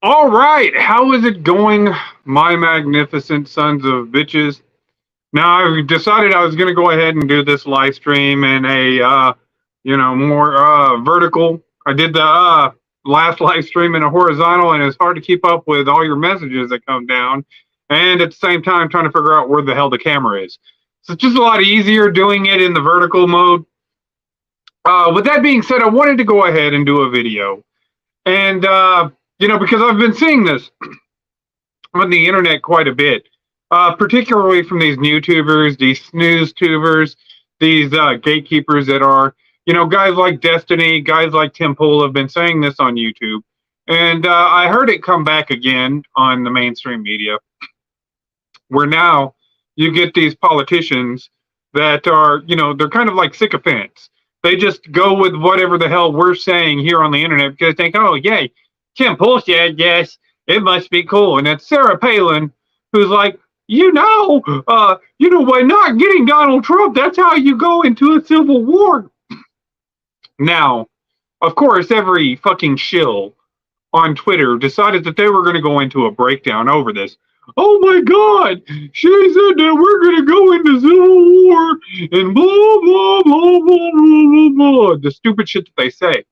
All right, how is it going, my magnificent sons of bitches? Now I decided I was going to go ahead and do this live stream in a, more vertical. I did the last live stream in a horizontal, and it's hard to keep up with all your messages that come down, and at the same time trying to figure out where the hell the camera is. So it's just a lot easier doing it in the vertical mode. With that being said, I wanted to go ahead and do a video, and because I've been seeing this on the internet quite a bit, particularly from these YouTubers, these snooze tubers, these gatekeepers that are, guys like Destiny, guys like Tim Pool have been saying this on YouTube. And I heard it come back again on the mainstream media, where now you get these politicians that are, they're kind of like sycophants. They just go with whatever the hell we're saying here on the internet because they think, oh, yay, Tim Pool said yes, it must be cool. And it's Sarah Palin who's like, by not getting Donald Trump, that's how you go into a civil war. Now, of course, every fucking shill on Twitter decided that they were going to go into a breakdown over this. Oh my God, she said that we're going to go into civil war and blah, blah, blah, blah, blah, blah, blah. The stupid shit that they say.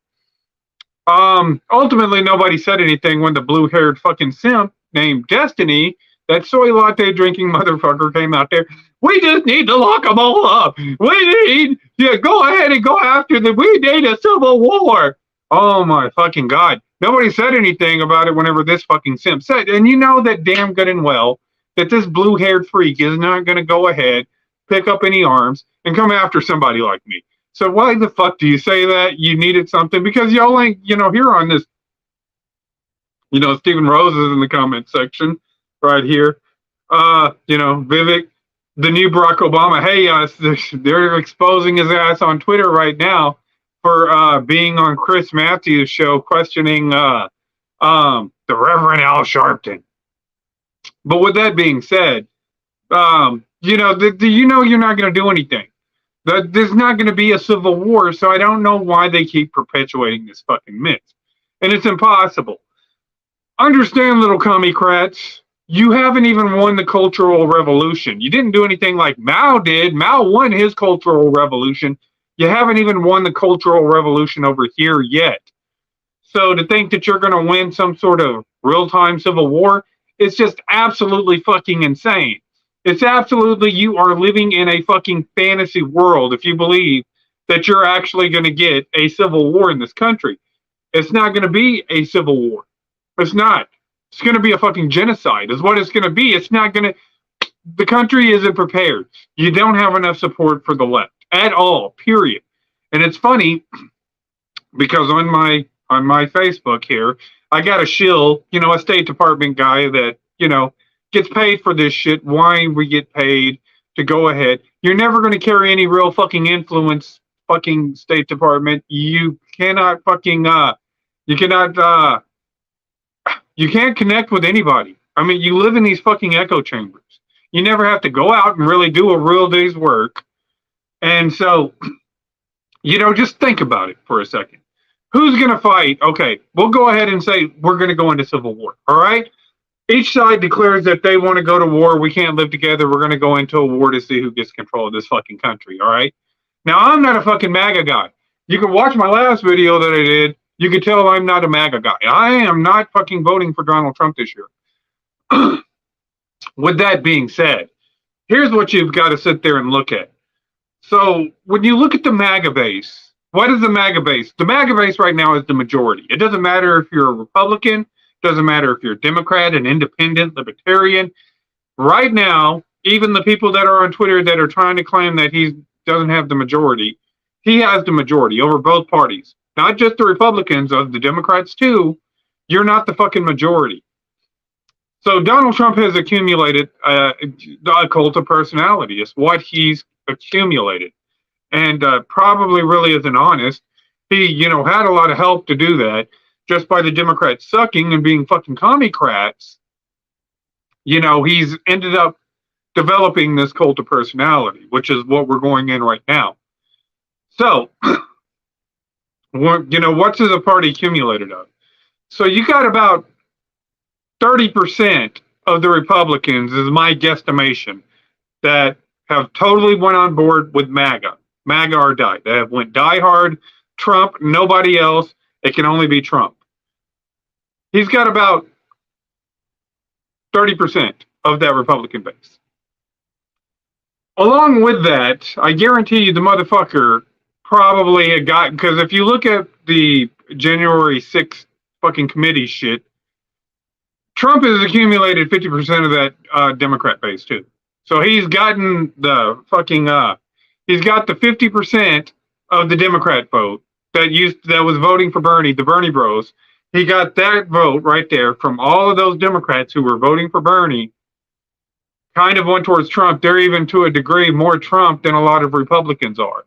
Ultimately, nobody said anything when the blue-haired fucking simp named Destiny, that soy latte drinking motherfucker, came out there. We just need to lock them all up. We need to go ahead and go after them. We need a civil war. Oh my fucking God. Nobody said anything about it whenever this fucking simp said. And you know that damn good and well that this blue-haired freak is not going to go ahead, pick up any arms, and come after somebody like me. So why the fuck do you say that? You needed something? Because y'all ain't, here on this, Stephen Rose is in the comment section right here. Vivek, the new Barack Obama. Hey, they're exposing his ass on Twitter right now for being on Chris Matthews' show questioning the Reverend Al Sharpton. But with that being said, you're not going to do anything. There's not going to be a civil war, so I don't know why they keep perpetuating this fucking myth. And it's impossible. Understand, little commie-crats, you haven't even won the Cultural Revolution. You didn't do anything like Mao did. Mao won his Cultural Revolution. You haven't even won the Cultural Revolution over here yet. So to think that you're going to win some sort of real-time civil war, it's just absolutely fucking insane. It's absolutely, you are living in a fucking fantasy world if you believe that you're actually going to get a civil war in this country. It's not going to be a civil war. It's not. It's going to be a fucking genocide is what it's going to be. It's not going to, the country isn't prepared. You don't have enough support for the left at all, period. And it's funny because on my Facebook here, I got a shill, a State Department guy that, gets paid for this shit. Why we get paid to go ahead. You're never going to carry any real fucking influence, fucking State Department. You cannot fucking, you can't connect with anybody. I mean, you live in these fucking echo chambers. You never have to go out and really do a real day's work. And so, just think about it for a second. Who's going to fight? Okay, we'll go ahead and say we're going to go into civil war. All right? Each side declares that they want to go to war. We can't live together. We're going to go into a war to see who gets control of this fucking country. All right? Now, I'm not a fucking MAGA guy. You can watch my last video that I did. You can tell I'm not a MAGA guy. I am not fucking voting for Donald Trump this year. With that being said, here's what you've got to sit there and look at. So when you look at the MAGA base, what is the MAGA base? The MAGA base right now is the majority. It doesn't matter if you're a Republican. Doesn't matter if you're a Democrat, an independent, libertarian. Right now, even the people that are on Twitter that are trying to claim that he doesn't have the majority, he has the majority over both parties. Not just the Republicans, of the Democrats too. You're not the fucking majority. So Donald Trump has accumulated a cult of personality. It's what he's accumulated. And probably really isn't honest. He, had a lot of help to do that. Just by the Democrats sucking and being fucking commie-crats, he's ended up developing this cult of personality, which is what we're going in right now. So, what's the party accumulated of? So you got about 30% of the Republicans is my guesstimation that have totally went on board with MAGA. MAGA or die. They have went die hard. Trump, nobody else. It can only be Trump. He's got about 30% of that Republican base. Along with that, I guarantee you the motherfucker probably had gotten, because if you look at the January 6th fucking committee shit, Trump has accumulated 50% of that Democrat base too. So he's gotten the fucking he's got the 50% of the Democrat vote that was voting for Bernie, the Bernie Bros. He got that vote right there from all of those Democrats who were voting for Bernie. Kind of went towards Trump. They're even to a degree more Trump than a lot of Republicans are.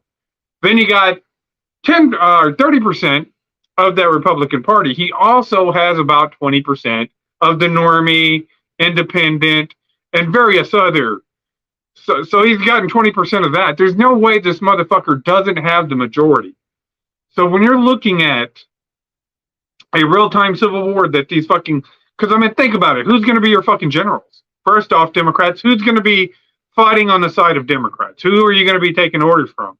Then you got 30% of that Republican Party. He also has about 20% of the normie, independent, and various other. So he's gotten 20% of that. There's no way this motherfucker doesn't have the majority. So when you're looking at a real-time civil war that these fucking... Because, I mean, think about it. Who's going to be your fucking generals? First off, Democrats. Who's going to be fighting on the side of Democrats? Who are you going to be taking orders from?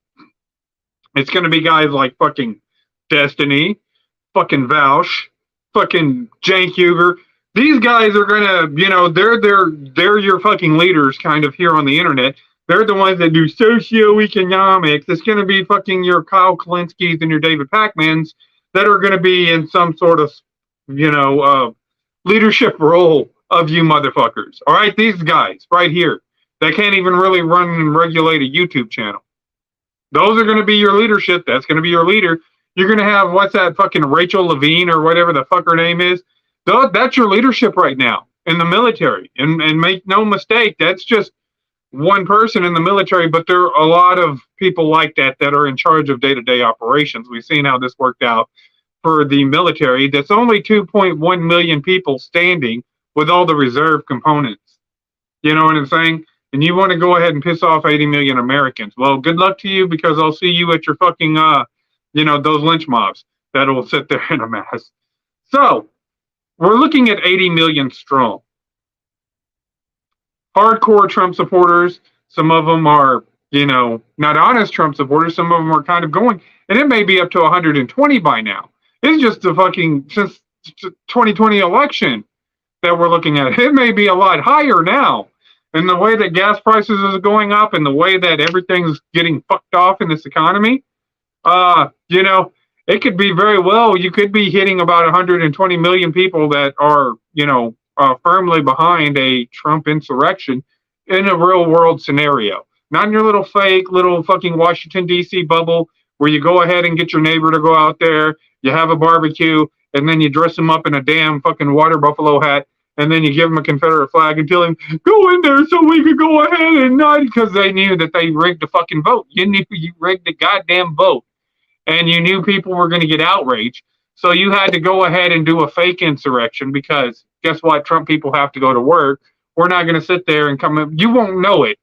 It's going to be guys like fucking Destiny, fucking Vaush, fucking Cenk Uygur. These guys are going to, you know, they're your fucking leaders kind of here on the internet. They're the ones that do socioeconomics. It's going to be fucking your Kyle Kalinskis and your David Pacmans that are going to be in some sort of, you know, leadership role of you motherfuckers. All right, these guys right here, they can't even really run and regulate a YouTube channel. Those are going to be your leadership. That's going to be your leader. You're going to have, what's that fucking Rachel Levine or whatever the fuck her name is? That's your leadership right now in the military. And make no mistake, that's just one person in the military, but there are a lot of people like that that are in charge of day-to-day operations. We've seen how this worked out for the military. That's only 2.1 million people standing with all the reserve components. You know what I'm saying? And you want to go ahead and piss off 80 million Americans. Well, good luck to you, because I'll see you at your fucking, you know, those lynch mobs that will sit there in a mass. So, we're looking at 80 million strong. Hardcore Trump supporters. Some of them are, you know, not honest Trump supporters. Some of them are kind of going, and it may be up to 120 by now. It's just the fucking, since 2020 election that we're looking at. It may be a lot higher now. And the way that gas prices is going up and the way that everything's getting fucked off in this economy, you know, it could be very well, you could be hitting about 120 million people that are, you know, firmly behind a Trump insurrection in a real world scenario. Not in your little fake, little fucking Washington, D.C. bubble where you go ahead and get your neighbor to go out there, you have a barbecue, and then you dress him up in a damn fucking water buffalo hat, and then you give him a Confederate flag and tell him, go in there so we could go ahead and not, because they knew that they rigged the fucking vote. You knew you rigged the goddamn vote. And you knew people were going to get outraged. So you had to go ahead and do a fake insurrection, because guess what? Trump people have to go to work. We're not going to sit there and come in. You won't know it.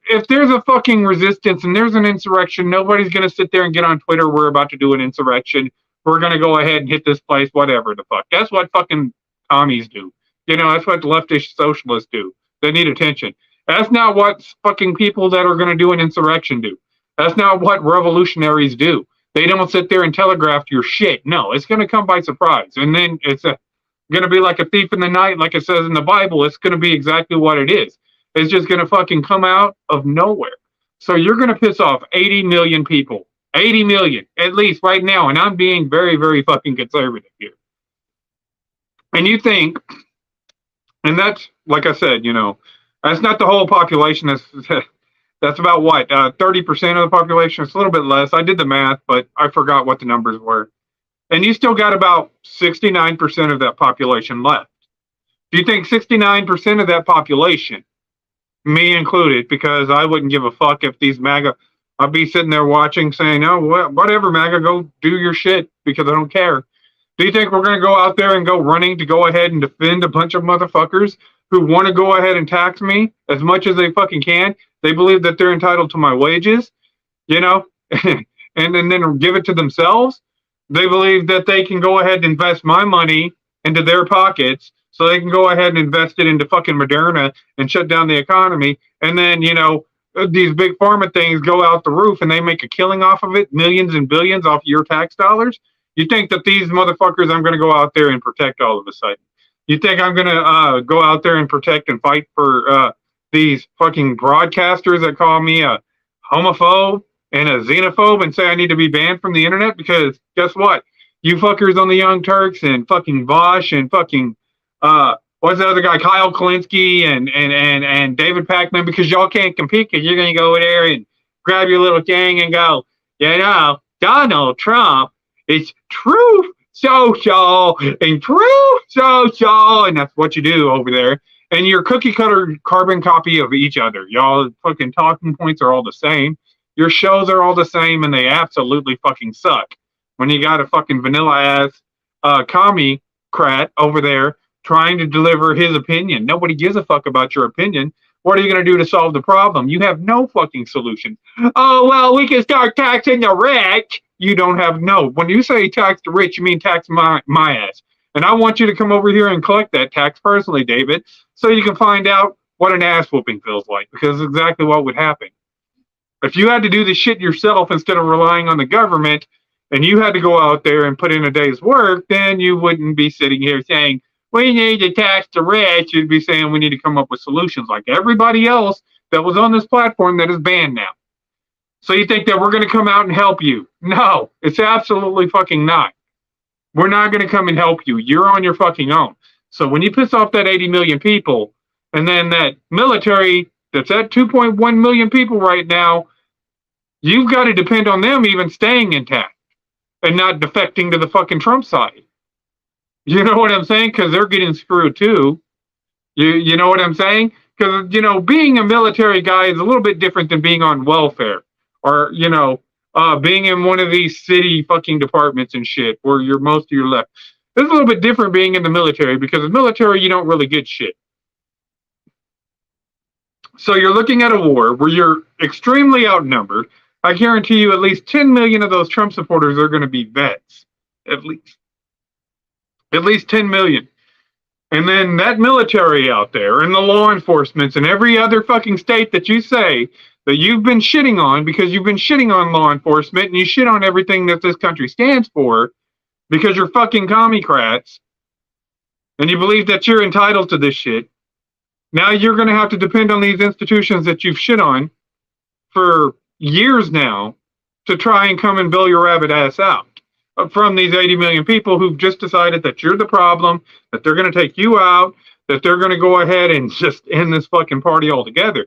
If there's a fucking resistance and there's an insurrection, nobody's going to sit there and get on Twitter, we're about to do an insurrection. We're going to go ahead and hit this place, whatever the fuck. That's what fucking commies do. You know, that's what leftist socialists do. They need attention. That's not what fucking people that are going to do an insurrection do. That's not what revolutionaries do. They don't sit there and telegraph your shit. No, it's going to come by surprise. And then it's going to be like a thief in the night, like it says in the Bible. It's going to be exactly what it is. It's just going to fucking come out of nowhere. So you're going to piss off 80 million people. 80 million, at least right now. And I'm being very, very fucking conservative here. And you think, and that's, like I said, you know, that's not the whole population. That's about what, 30% of the population? It's a little bit less. I did the math, but I forgot what the numbers were. And you still got about 69% of that population left. Do you think 69% of that population, me included, because I wouldn't give a fuck if these MAGA, I'd be sitting there watching saying, oh, whatever, MAGA, go do your shit because I don't care. Do you think we're going to go out there and go running to go ahead and defend a bunch of motherfuckers who want to go ahead and tax me as much as they fucking can? They believe that they're entitled to my wages, you know, and then give it to themselves. They believe that they can go ahead and invest my money into their pockets so they can go ahead and invest it into fucking Moderna and shut down the economy. And then, these big pharma things go out the roof and they make a killing off of it, millions and billions off your tax dollars. You think that these motherfuckers, I'm going to go out there and protect all of a sudden? You think I'm going to go out there and protect and fight for these fucking broadcasters that call me a homophobe and a xenophobe and say I need to be banned from the internet? Because guess what? You fuckers on the Young Turks and fucking Vosh and fucking what's the other guy, Kyle Kalinske and David Pacman, because y'all can't compete because you're going to go over there and grab your little thing and go, Donald Trump is truth social and truth social, and that's what you do over there. And your cookie cutter carbon copy of each other. Y'all fucking talking points are all the same. Your shows are all the same, and they absolutely fucking suck. When you got a fucking vanilla ass commie crat over there trying to deliver his opinion. Nobody gives a fuck about your opinion. What are you going to do to solve the problem? You have no fucking solution. Oh, well, we can start taxing the rich. You don't have no. When you say tax the rich, you mean tax my ass. And I want you to come over here and collect that tax personally, David, so you can find out what an ass whooping feels like, because it's exactly what would happen. If you had to do the shit yourself instead of relying on the government, and you had to go out there and put in a day's work, then you wouldn't be sitting here saying, we need to tax the rich. You'd be saying we need to come up with solutions like everybody else that was on this platform that is banned now. So you think that we're going to come out and help you? No, it's absolutely fucking not. We're not going to come and help you. You're on your fucking own. So when you piss off that 80 million people, and then that military that's at 2.1 million people right now, you've got to depend on them even staying intact and not defecting to the fucking Trump side. You know what I'm saying? Because they're getting screwed too. You know what I'm saying? Because, being a military guy is a little bit different than being on welfare or, being in one of these city fucking departments and shit where you're most of your left. It's a little bit different being in the military, because in the military, you don't really get shit. So you're looking at a war where you're extremely outnumbered. I guarantee you at least 10 million of those Trump supporters are going to be vets. At least 10 million. And then that military out there and the law enforcement and every other fucking state that you say that you've been shitting on, because you've been shitting on law enforcement and you shit on everything that this country stands for because you're fucking commie-crats and you believe that you're entitled to this shit. Now you're going to have to depend on these institutions that you've shit on for years now to try and come and bail your rabbit ass out from these 80 million people who've just decided that you're the problem, that they're going to take you out, that they're going to go ahead and just end this fucking party altogether.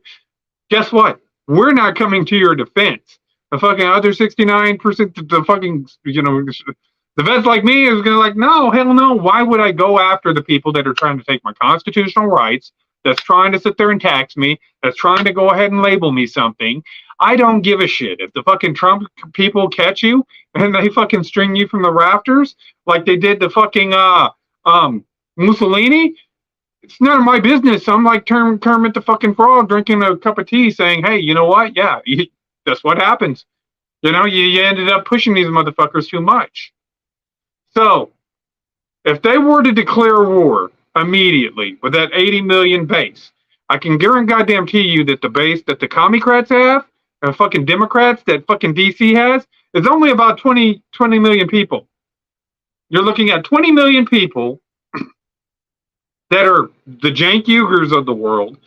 Guess what? We're not coming to your defense. The fucking other 69%, the fucking, the vets like me is going to like, no, hell no. Why would I go after the people that are trying to take my constitutional rights, that's trying to sit there and tax me, that's trying to go ahead and label me something? I don't give a shit. If the fucking Trump people catch you and they fucking string you from the rafters like they did the fucking Mussolini, it's none of my business. I'm like Kermit the fucking Frog drinking a cup of tea saying, hey, you know what? Yeah, that's what happens. You ended up pushing these motherfuckers too much. So if they were to declare war immediately with that 80 million base, I can guarantee you that the base that the commie-crats have and fucking Democrats that fucking DC has is only about 20 million people. You're looking at 20 million people that are the Cenk Uygurs of the world,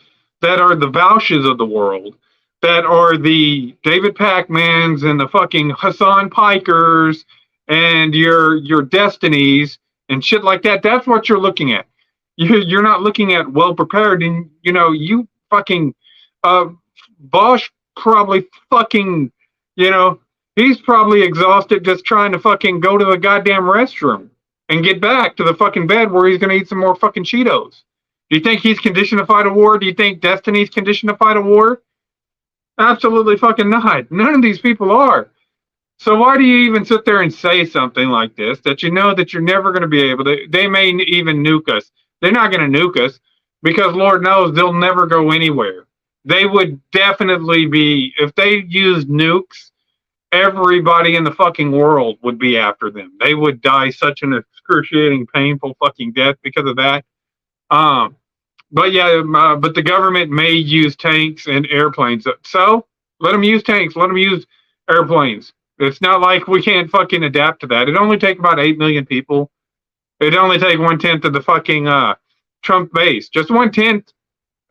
that are the Voushes of the world, that are the David Pacmans and the fucking Hassan Pikers and your Destinies and shit like that. That's what you're looking at. You're not looking at well prepared, and you fucking Bosch probably fucking he's probably exhausted just trying to fucking go to the goddamn restroom and get back to the fucking bed where he's going to eat some more fucking Cheetos. Do you think he's conditioned to fight a war? Do you think Destiny's conditioned to fight a war? Absolutely fucking not. None of these people are. So why do you even sit there and say something like this that you know that you're never going to be able to? They may even nuke us. They're not going to nuke us because Lord knows they'll never go anywhere. They would definitely be, if they used nukes, everybody in the fucking world would be after them. They would die such an excruciating, painful fucking death because of that. Um, but yeah, but the government may use tanks and airplanes. So let them use tanks. Let them use airplanes. It's not like we can't fucking adapt to that. It only take about 8 million people. It'd only take 1/10 of the fucking Trump base. Just 1/10,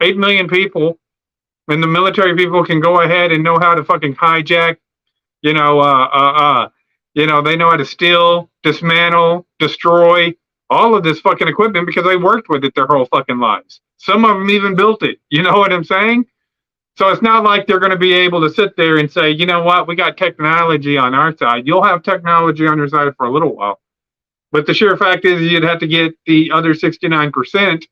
8 million people, and the military people can go ahead and know how to fucking hijack. You know, they know how to steal, dismantle, destroy all of this fucking equipment because they worked with it their whole fucking lives. Some of them even built it. You know what I'm saying? So it's not like they're going to be able to sit there and say, you know what, we got technology on our side. You'll have technology on your side for a little while. But the sheer fact is you'd have to get the other 69%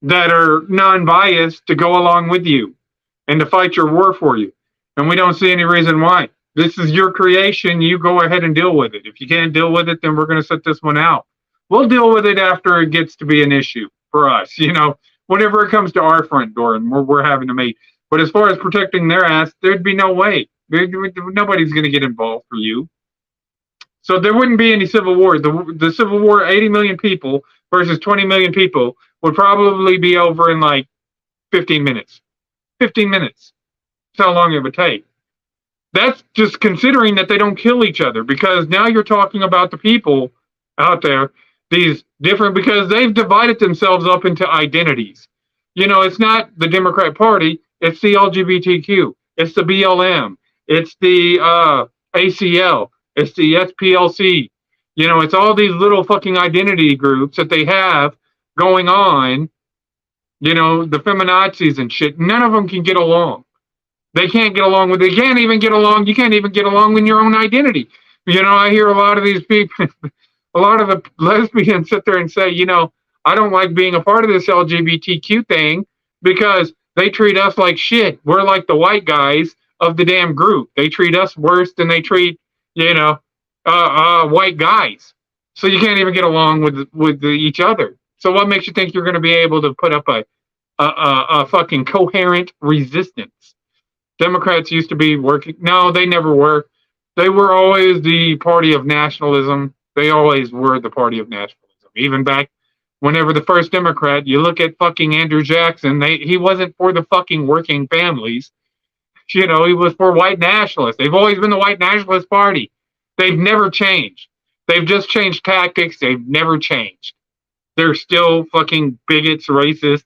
that are non-biased to go along with you and to fight your war for you. And we don't see any reason why. This is your creation. You go ahead and deal with it. If you can't deal with it, then we're going to set this one out. We'll deal with it after it gets to be an issue for us, whenever it comes to our front door and we're having to meet. But as far as protecting their ass, there'd be no way. Nobody's going to get involved for you. So there wouldn't be any civil war. The civil war, 80 million people versus 20 million people, would probably be over in like 15 minutes. 15 minutes. That's how long it would take. That's just considering that they don't kill each other, because now you're talking about the people out there, these different, because they've divided themselves up into identities. It's not the Democrat Party, it's the LGBTQ, it's the BLM, it's the ACL, it's the SPLC. It's all these little fucking identity groups that they have going on, the feminazis and shit. None of them can get along. They can't get along with it. You can't even get along with your own identity. I hear a lot of these people, a lot of the lesbians sit there and say, I don't like being a part of this LGBTQ thing because they treat us like shit. We're like the white guys of the damn group. They treat us worse than they treat, white guys. So you can't even get along with each other. So what makes you think you're going to be able to put up a fucking coherent resistance? Democrats used to be working. No, they never were. They were always the party of nationalism. They always were the party of nationalism. Even back whenever the first Democrat, you look at fucking Andrew Jackson, he wasn't for the fucking working families. He was for white nationalists. They've always been the white nationalist party. They've never changed. They've just changed tactics. They've never changed. They're still fucking bigots, racists,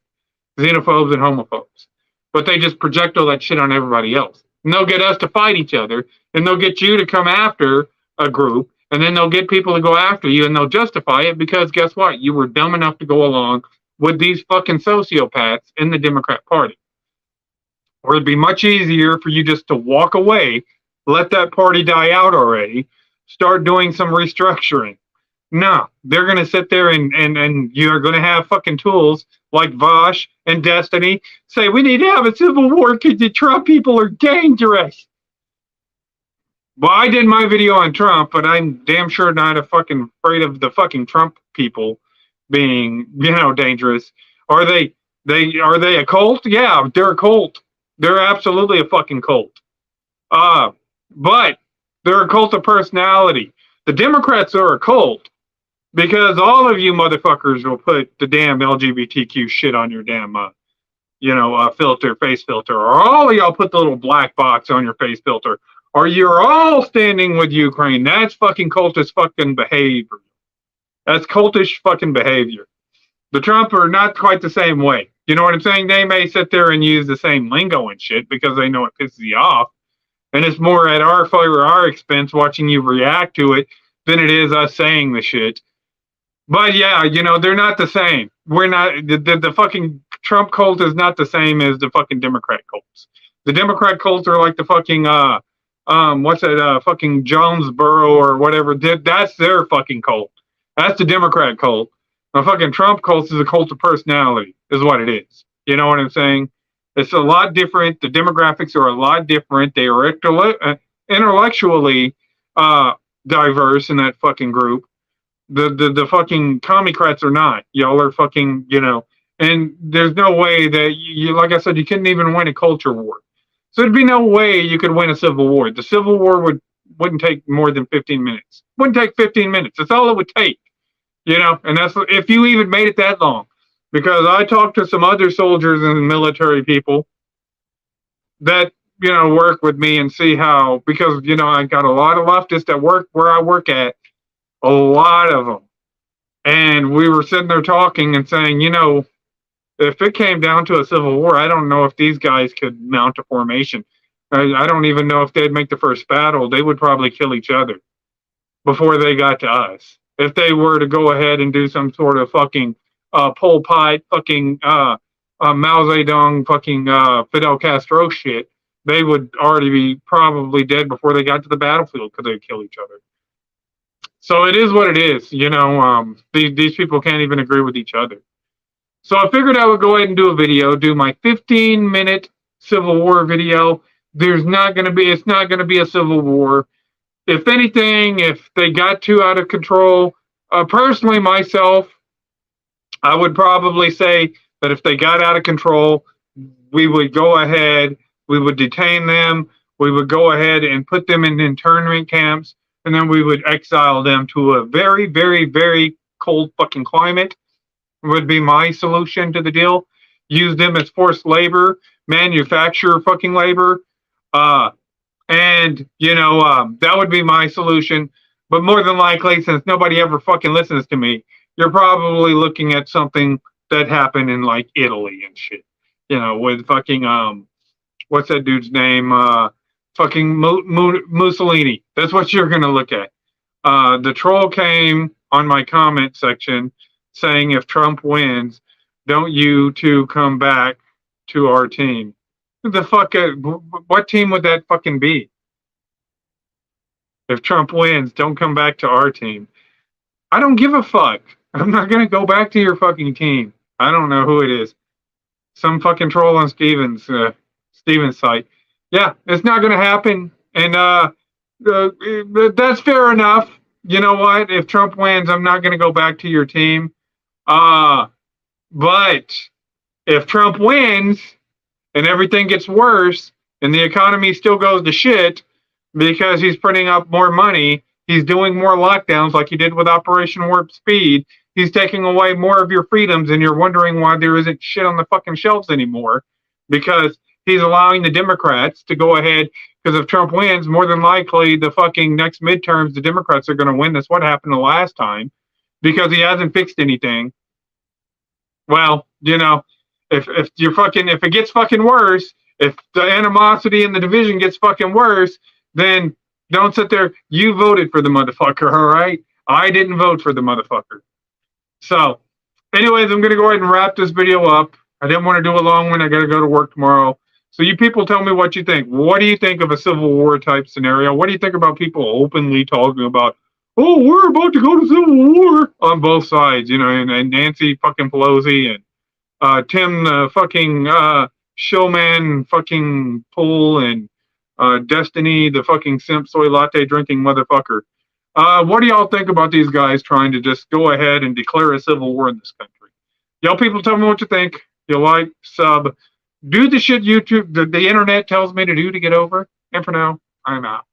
xenophobes, and homophobes. But they just project all that shit on everybody else. And they'll get us to fight each other, and they'll get you to come after a group, and then they'll get people to go after you, and they'll justify it because guess what? You were dumb enough to go along with these fucking sociopaths in the Democrat Party. Or it'd be much easier for you just to walk away, let that party die out already, start doing some restructuring. No, they're going to sit there and you're going to have fucking tools like Vosh and Destiny say, we need to have a civil war because the Trump people are dangerous. Well, I did my video on Trump, but I'm damn sure not fucking afraid of the fucking Trump people being, dangerous. Are they a cult? Yeah, they're a cult. They're absolutely a fucking cult. But they're a cult of personality. The Democrats are a cult because all of you motherfuckers will put the damn LGBTQ shit on your damn, face filter, or all of y'all put the little black box on your face filter, or you're all standing with Ukraine. That's fucking cultish fucking behavior. That's cultish fucking behavior. The Trump are not quite the same way. You know what I'm saying? They may sit there and use the same lingo and shit because they know it pisses you off. And it's more at our expense watching you react to it than it is us saying the shit. But yeah, they're not the same. We're not, the fucking Trump cult is not the same as the fucking Democrat cults. The Democrat cults are like the fucking, fucking Jonesboro or whatever. That's their fucking cult. That's the Democrat cult. The fucking Trump cult is a cult of personality, is what it is. You know what I'm saying? It's a lot different. The demographics are a lot different. They are intellectually diverse in that fucking group. The fucking commie-crats are not. Y'all are fucking, and there's no way that you, like I said, you couldn't even win a culture war. So there'd be no way you could win a civil war. The civil war wouldn't take more than 15 minutes. Wouldn't take 15 minutes. That's all it would take. And that's if you even made it that long. because I talked to some other soldiers and military people that work with me and see how, because I got a lot of leftists that work where I work at, a lot of them, and we were sitting there talking and saying, if it came down to a civil war, I don't know if these guys could mount a formation. I don't even know if they'd make the first battle. They would probably kill each other before they got to us. If they were to go ahead and do some sort of fucking Pol Pot, fucking Mao Zedong, fucking Fidel Castro shit, they would already be probably dead before they got to the battlefield because they'd kill each other. So it is what it is. These people can't even agree with each other. So I figured I would go ahead and do a video, do my 15-minute Civil War video. It's not going to be a civil war. If anything, if they got too out of control, personally myself, I would probably say that if they got out of control, we would go ahead, we would detain them, we would go ahead and put them in internment camps, and then we would exile them to a very, very, very cold fucking climate. Would be my solution to the deal. Use them as forced labor, manufacture fucking labor, and that would be my solution. But more than likely, since nobody ever fucking listens to me, you're probably looking at something that happened in like Italy and shit. With fucking what's that dude's name? Fucking Mussolini. That's what you're gonna look at. The troll came on my comment section saying, if Trump wins, don't you two come back to our team. The fuck? What team would that fucking be? If Trump wins, don't come back to our team. I don't give a fuck. I'm not gonna go back to your fucking team. I don't know who it is. Some fucking troll on Stevens site. Yeah, it's not gonna happen. And that's fair enough. You know what? If Trump wins, I'm not gonna go back to your team. But if Trump wins and everything gets worse and the economy still goes to shit because he's printing up more money, he's doing more lockdowns like he did with Operation Warp Speed, he's taking away more of your freedoms, and you're wondering why there isn't shit on the fucking shelves anymore, because he's allowing the Democrats to go ahead, because if Trump wins, more than likely the fucking next midterms, the Democrats are going to win. That's what happened the last time, because he hasn't fixed anything. Well, if it gets fucking worse, if the animosity and the division gets fucking worse, then don't sit there. You voted for the motherfucker, all right? I didn't vote for the motherfucker. So, anyways, I'm gonna go ahead and wrap this video up. I didn't want to do a long one. I gotta go to work tomorrow. So you people tell me what you think. What do you think of a civil war type scenario? What do you think about people openly talking about, oh, we're about to go to civil war on both sides, and Nancy fucking Pelosi and Tim the fucking showman fucking Pool and Destiny the fucking simp soy latte drinking motherfucker. What do y'all think about these guys trying to just go ahead and declare a civil war in this country? Y'all people tell me what you think. You like, sub, do the shit YouTube, the internet tells me to do to get over. And for now, I'm out.